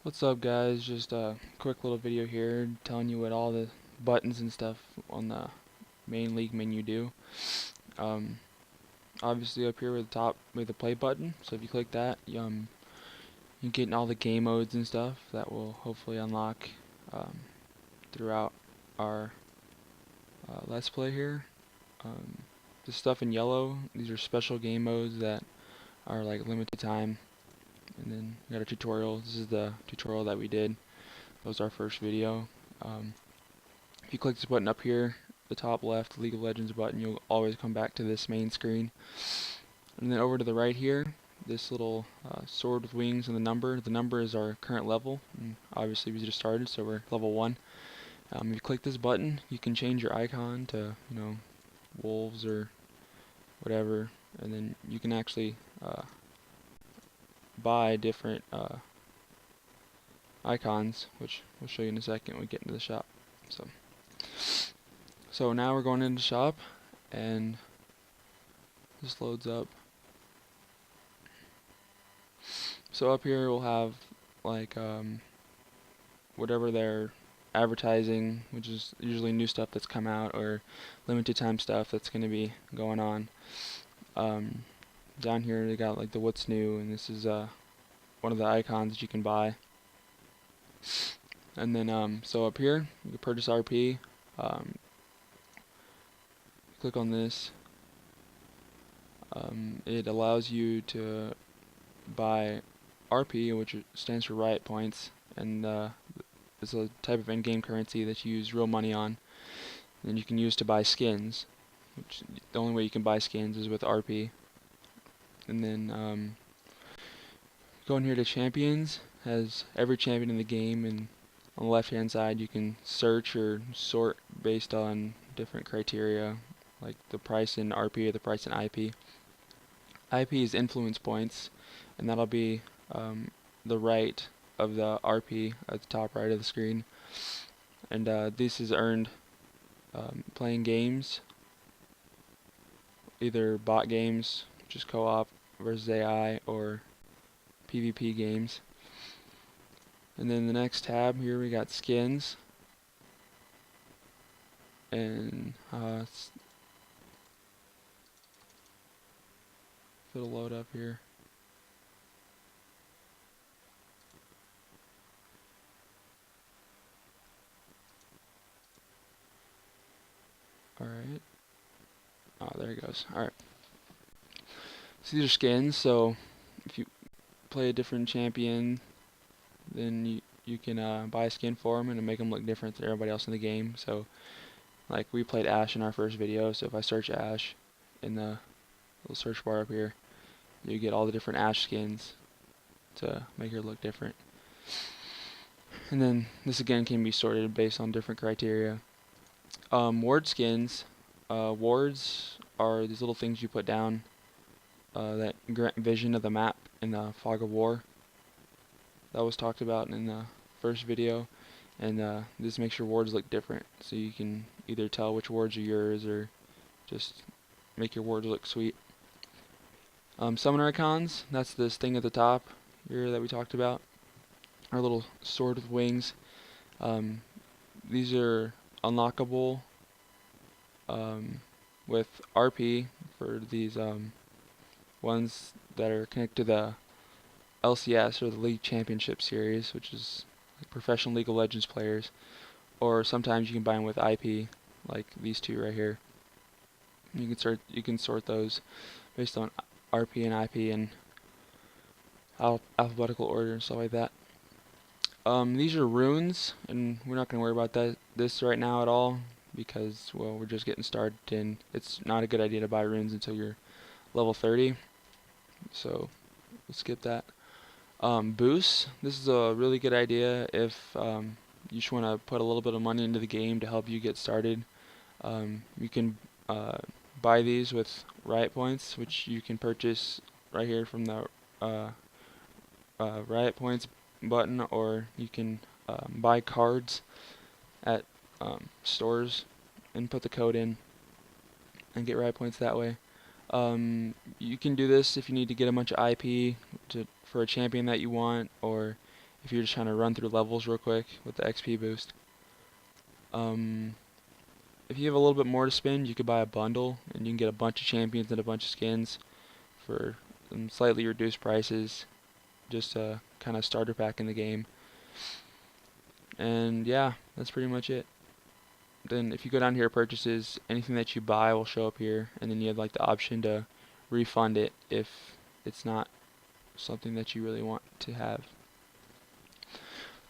What's up, guys? Just a quick little video here telling you what all the buttons and stuff on the main league menu do. Um, Obviously up here at the top with the play button, so if you click that, you get all the game modes and stuff that will hopefully unlock um, throughout our Let's Play here. Um, the stuff in yellow, these are special game modes that are like limited time. And then we got a tutorial. This is the tutorial that we did. That was our first video. If you click this button up here, the top left League of Legends button, you'll always come back to this main screen. And then over to the right here, this little sword with wings and the number. The number is our current level, and obviously we just started, so we're level 1. If you click this button, you can change your icon to, wolves or whatever, and then you can actually buy different icons, which we'll show you in a second when we get into the shop. So now we're going into the shop, and this loads up. So up here we'll have like whatever they're advertising, which is usually new stuff that's come out or limited time stuff that's going to be going on. Down here they got like the what's new, and this is one of the icons that you can buy. And then so up here you can purchase RP. Click on this. It allows you to buy RP, which stands for Riot Points, and it's a type of in-game currency that you use real money on, and you can use to buy skins, which the only way you can buy skins is with RP. And then going here to champions, has every champion in the game, and on the left hand side you can search or sort based on different criteria, like the price in RP or the price in IP. IP is influence points, and that'll be the right of the RP at the top right of the screen. And this is earned playing games, either bot games, which is co-op versus AI, or PvP games. And then the next tab here we got skins, and it'll load up here. Alright. Oh, there it goes. Alright. So these are skins, so if you play a different champion, then you can buy a skin for them and make them look different than everybody else in the game. So, like, we played Ashe in our first video, so if I search Ashe in the little search bar up here, you get all the different Ashe skins to make her look different. And then this again can be sorted based on different criteria. Ward skins. Wards are these little things you put down that grant vision of the map in the Fog of War. That was talked about in the first video, and this makes your wards look different, so you can either tell which wards are yours or just make your wards look sweet. Summoner icons, that's this thing at the top here that we talked about, our little sword with wings. These are unlockable with RP for these ones that are connected to the LCS, or the League Championship Series, which is like professional League of Legends players, or sometimes you can buy them with IP, like these two right here. You can sort those based on RP and IP and alphabetical order and stuff like that. These are runes, and we're not going to worry about this right now at all, because, well, we're just getting started, and it's not a good idea to buy runes until you're level 30, so we'll skip that. Boosts, this is a really good idea if you just want to put a little bit of money into the game to help you get started. You can buy these with Riot Points, which you can purchase right here from the Riot Points button, or you can buy cards at stores and put the code in and get Riot Points that way. You can do this if you need to get a bunch of IP for a champion that you want, or if you're just trying to run through levels real quick with the XP boost. If you have a little bit more to spend, you could buy a bundle, and you can get a bunch of champions and a bunch of skins for slightly reduced prices, just a kind of starter pack in the game. And yeah, that's pretty much it. Then if you go down here, purchases, anything that you buy will show up here, and then you have like the option to refund it if it's not something that you really want to have.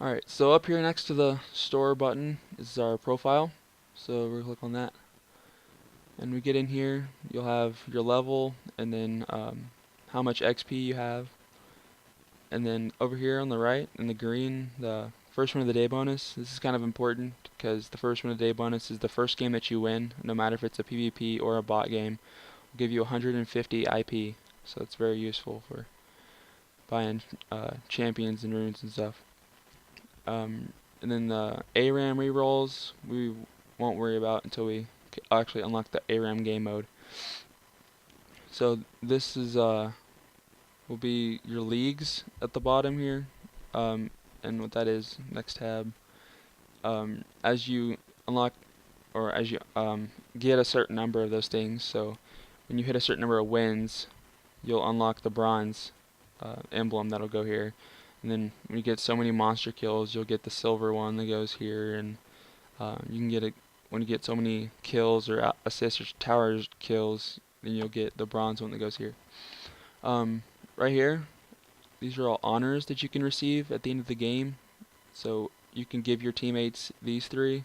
Alright, so up here next to the store button is our profile. So we're going to click on that. And we get in here, you'll have your level, and then how much XP you have. And then over here on the right, in the green, the first one of the day bonus. This is kind of important because the first one of the day bonus is the first game that you win, no matter if it's a PvP or a bot game. Will give you 150 IP, so it's very useful for buying champions and runes and stuff. And then the ARAM rerolls we won't worry about until we actually unlock the ARAM game mode. So this is will be your leagues at the bottom here, and what that is, next tab. As you unlock, or as you get a certain number of those things, so when you hit a certain number of wins, you'll unlock the bronze emblem that'll go here. And then when you get so many monster kills, you'll get the silver one that goes here, and you can get it when you get so many kills or assists or towers kills, then you'll get the bronze one that goes here. Right here, these are all honors that you can receive at the end of the game. So you can give your teammates these three: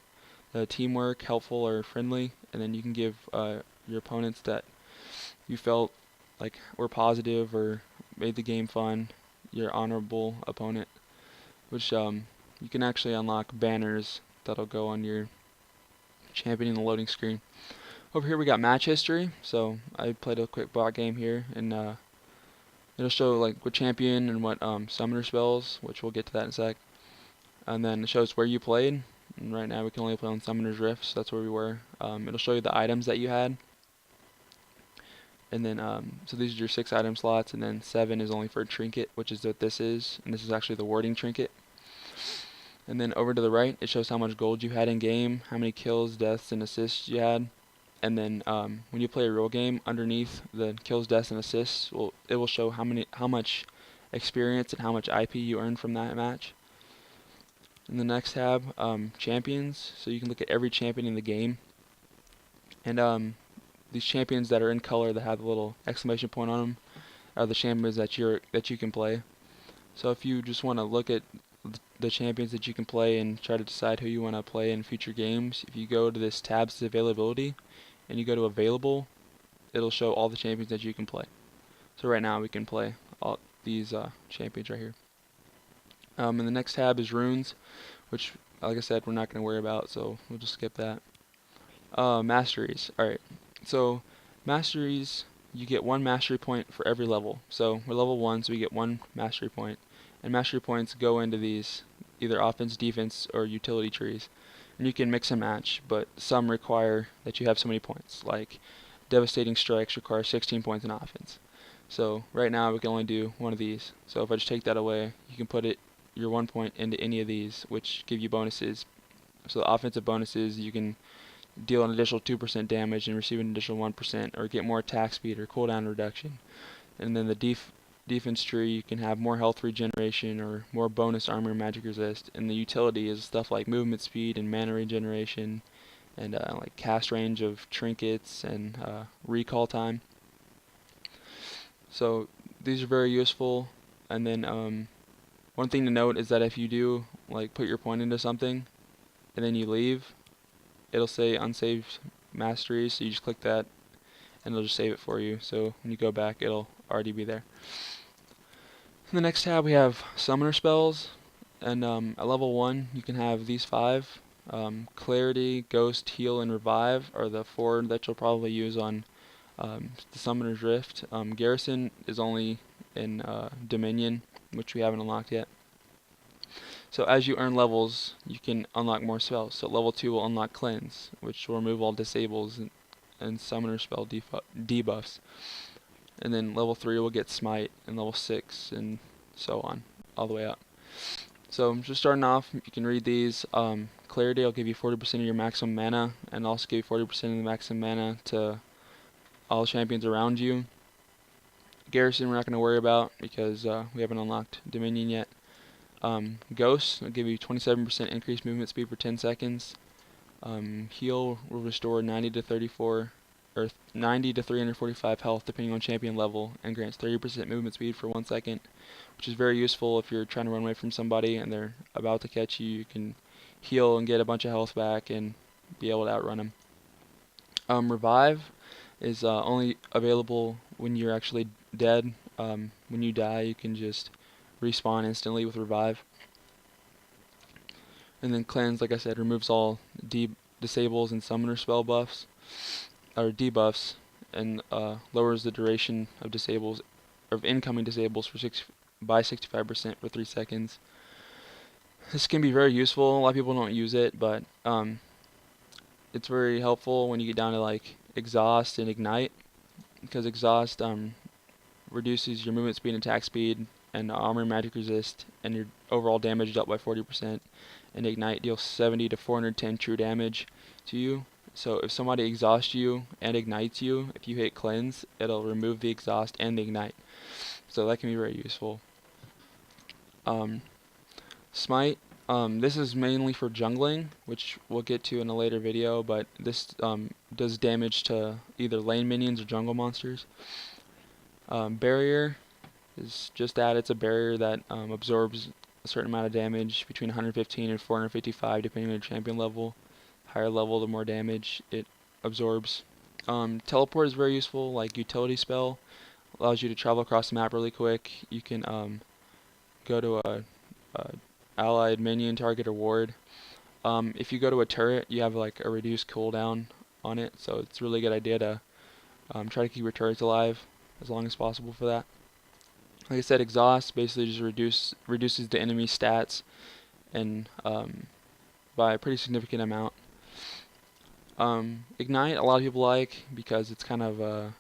teamwork, helpful, or friendly, and then you can give your opponents that you felt like were positive or made the game fun, your honorable opponent, which you can actually unlock banners that'll go on your champion in the loading screen. Over here we got match history, so I played a quick bot game here, and it'll show like what champion and what summoner spells, which we'll get to that in a sec. And then it shows where you played, and right now we can only play on Summoner's Rift, so that's where we were. It'll show you the items that you had. And then, so these are your 6 item slots, and then 7 is only for a trinket, which is what this is, and this is actually the warding trinket. And then over to the right, it shows how much gold you had in game, how many kills, deaths, and assists you had. And then when you play a real game, underneath the kills, deaths, and assists, it will show how much experience and how much IP you earned from that match. In the next tab, champions, so you can look at every champion in the game. And these champions that are in color that have a little exclamation point on them are the champions that you can play. So if you just want to look at the champions that you can play and try to decide who you want to play in future games, if you go to this tab, says availability, and you go to available, it'll show all the champions that you can play. So right now we can play all these champions right here. And the next tab is runes, which, like I said, we're not going to worry about, so we'll just skip that. Masteries. Alright, so masteries, you get 1 mastery point for every level. So we're level 1, so we get 1 mastery point. And mastery points go into these either offense, defense, or utility trees. And you can mix and match, but some require that you have so many points. Like devastating strikes require 16 points in offense. So right now we can only do one of these. So if I just take that away, you can put your 1 point into any of these, which give you bonuses. So the offensive bonuses, you can deal an additional 2% damage and receive an additional 1%, or get more attack speed or cooldown reduction. And then the defense tree, you can have more health regeneration or more bonus armor and magic resist. And the utility is stuff like movement speed and mana regeneration, and like cast range of trinkets and recall time. So these are very useful. And then one thing to note is that if you do like put your point into something and then you leave, it'll say unsaved masteries, so you just click that and it'll just save it for you. So when you go back, it'll already be there. In the next tab we have summoner spells, and at level 1 you can have these 5. Clarity, Ghost, Heal, and Revive are the 4 that you'll probably use on the Summoner's Rift. Garrison is only in Dominion, which we haven't unlocked yet. So as you earn levels, you can unlock more spells. So level 2 will unlock Cleanse, which will remove all disables and summoner spell debuffs. And then level 3 will get Smite, and level 6, and so on, all the way up. So just starting off, you can read these. Clarity will give you 40% of your maximum mana, and also give you 40% of the maximum mana to all champions around you. Garrison we're not going to worry about because we haven't unlocked Dominion yet. Ghost will give you 27% increased movement speed for 10 seconds. Heal will restore 90 to 34 or 90 to 345 health depending on champion level, and grants 30% movement speed for 1 second, which is very useful if you're trying to run away from somebody and they're about to catch you. You can heal and get a bunch of health back and be able to outrun them. Revive is only available when you're actually dead. When you die, you can just respawn instantly with Revive. And then Cleanse, like I said, removes all disables and summoner spell buffs, or debuffs, and lowers the duration of disables, of incoming disables by 65% for 3 seconds. This can be very useful. A lot of people don't use it, but it's very helpful when you get down to like Exhaust and Ignite, because Exhaust reduces your movement speed and attack speed and armor and magic resist, and your overall damage is up by 40%. And Ignite deals 70 to 410 true damage to you. So if somebody exhausts you and ignites you, if you hit Cleanse, it'll remove the exhaust and the ignite. So that can be very useful. Smite. This is mainly for jungling, which we'll get to in a later video, but this does damage to either lane minions or jungle monsters. Barrier is just that. It's a barrier that absorbs a certain amount of damage, between 115 and 455 depending on your champion level. Higher level, the more damage it absorbs. Teleport is very useful, like utility spell. Allows you to travel across the map really quick. You can go to a allied minion, target, or ward. If you go to a turret, you have like a reduced cooldown on it, so it's a really good idea to try to keep your turrets alive as long as possible for that. Like I said, Exhaust basically just reduces the enemy stats and by a pretty significant amount. Ignite, a lot of people like because it's kind of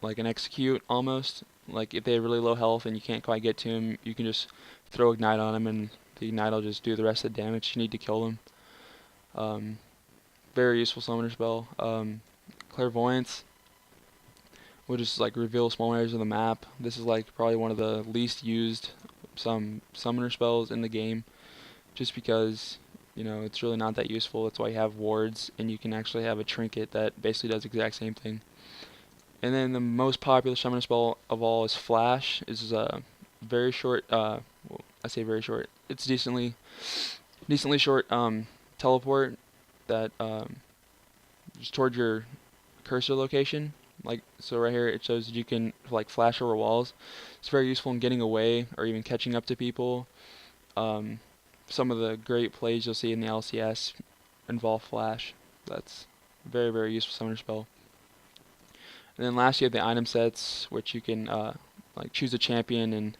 like an execute almost. Like if they have really low health and you can't quite get to them, you can just throw Ignite on them and the Ignite will just do the rest of the damage you need to kill them. Very useful summoner spell. Clairvoyance, which is like reveal small areas of the map. This is like probably one of the least used summoner spells in the game, just because it's really not that useful. That's why you have wards, and you can actually have a trinket that basically does the exact same thing. And then the most popular summoner spell of all is Flash. This is a very short. Well, I say very short. It's decently short teleport that just toward your cursor location. Like so, right here it shows that you can like flash over walls. It's very useful in getting away or even catching up to people. Some of the great plays you'll see in the LCS involve Flash. That's a very, very useful summoner spell. And then last you have the item sets, which you can like choose a champion and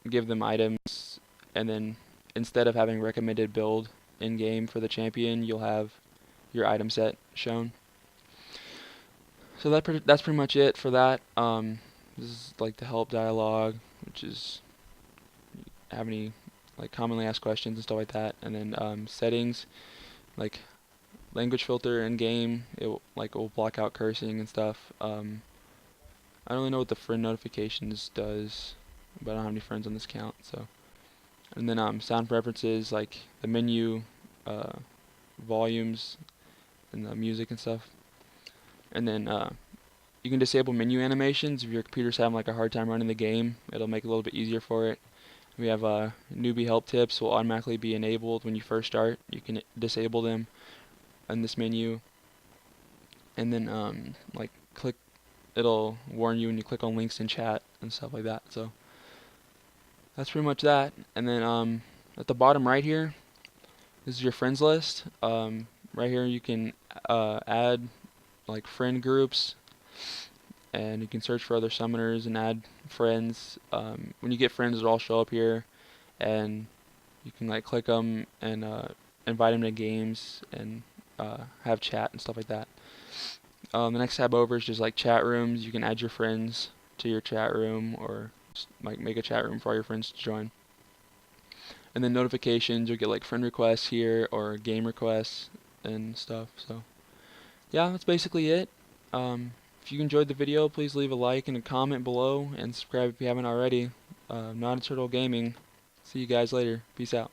give them items, and then instead of having recommended build in game for the champion, you'll have your item set shown. So that's pretty much it for that. This is like the help dialogue, which is have any like commonly asked questions and stuff like that. And then settings, like language filter in game, it will block out cursing and stuff. I don't really know what the friend notifications does, but I don't have any friends on this account. So, and then sound preferences, like the menu, volumes, and the music and stuff. And then you can disable menu animations if your computer's having like a hard time running the game. It'll make it a little bit easier for it. We have newbie help tips will automatically be enabled when you first start. You can disable them in this menu, and then like click. It'll warn you when you click on links in chat and stuff like that. So that's pretty much that. And then at the bottom right here, this is your friends list. Right here you can add like friend groups, and you can search for other summoners and add friends. When you get friends, it'll all show up here, and you can like click them and invite them to games and have chat and stuff like that. The next tab over is just like chat rooms. You can add your friends to your chat room, or just, like make a chat room for all your friends to join. and then notifications. You'll get like friend requests here or game requests and stuff. So yeah, that's basically it. If you enjoyed the video, please leave a like and a comment below, and subscribe if you haven't already. Not a Turtle Gaming. See you guys later. Peace out.